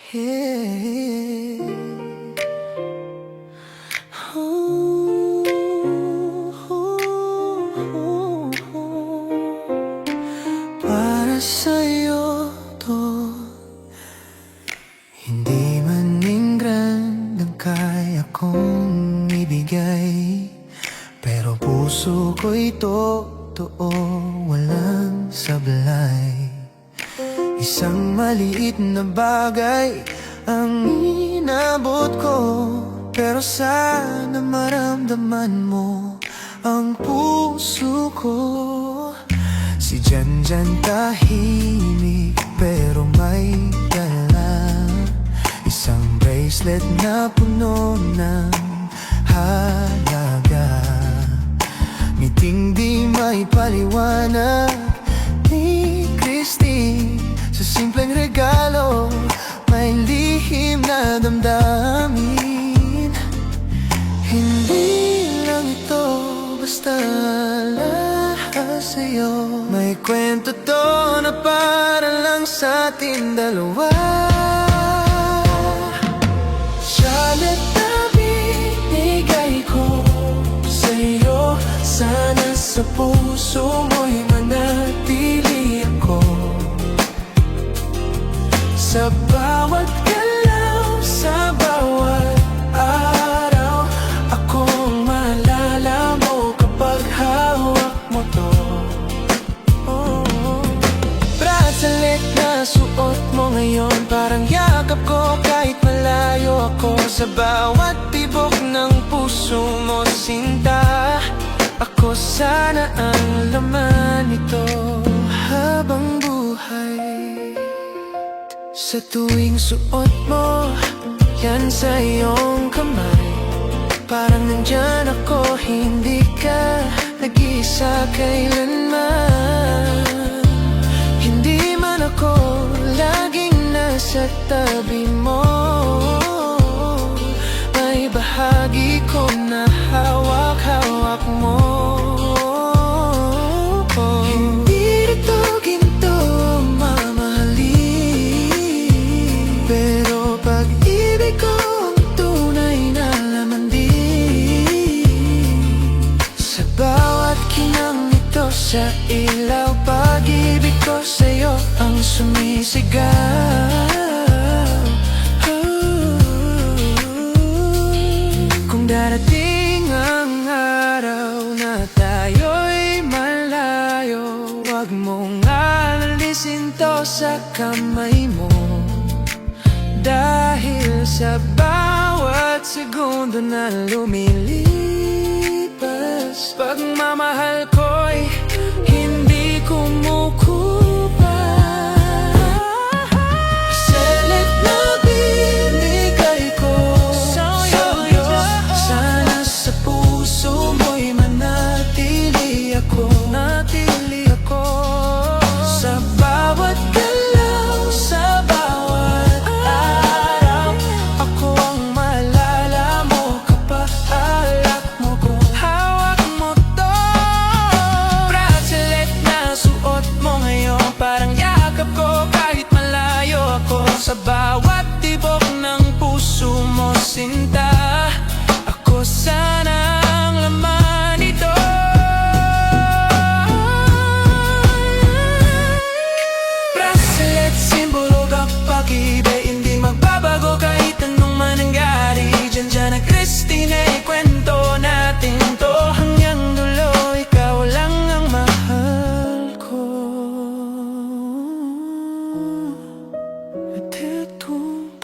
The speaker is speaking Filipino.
Yeah. Oh, oh, oh, oh. Para sa'yo to, hindi man grand ang kaya kong ibigay, pero puso ko'y totoo, walang sablay. Isang maliit na bagay ang inabot ko, pero sana maramdaman mo ang puso ko. Si Janjan tahimik pero may dala, isang bracelet na puno ng halaga. Ngiting di may paliwanag ni Christy, sa simpleng regalo may lihim na damdamin. Hindi lang ito basta lahas sa'yo, may kwento to na para lang sa ating dalawa. Charlotte na binigay ko sa'yo, sana sa puso mo'y manatili ako. Sa bawat galaw, sa bawat araw, akong maalala mo kapag hawak mo to. Bracelet na suot mo ngayon, parang yakap ko kahit malayo ako. Sa bawat tibok ng puso mo, sinta, ako sana ang laman nito habang buhay. Sa tuwing suot mo yan sa iyong kamay, parang nandyan ako, hindi ka nag-iisa kailanman. Hindi man ako laging nasa tabi mo, may bahagi ko na hawak-hawak mo. Sa ilaw, pag-ibig ko sa'yo ang sumisigaw. Kung darating ang araw na tayo'y malayo, huwag mong alalisin to sa kamay mo, dahil sa bawat segundo na lumilipas, pagmamahal ko'y hindi kumukupas. Selet na binigay ko sa'yo, sana sa puso mo'y manatili ako. Sa bawat galaw, sa bawat araw, ako ang maalala mo kapag alak mo ko. Hawak mo to, bracelet na suot mo ngayon, parang yakap ko kahit malayo ako. Sa bawat tibok ng puso mo, sinta, ako sana ang laman nito. Bracelet, simbolo ng pag-ibig, hindi magbabago kahit anong manangyari. Janjan na Christine, ikwento natin to hanggang dulo, ikaw lang ang mahal ko. At itong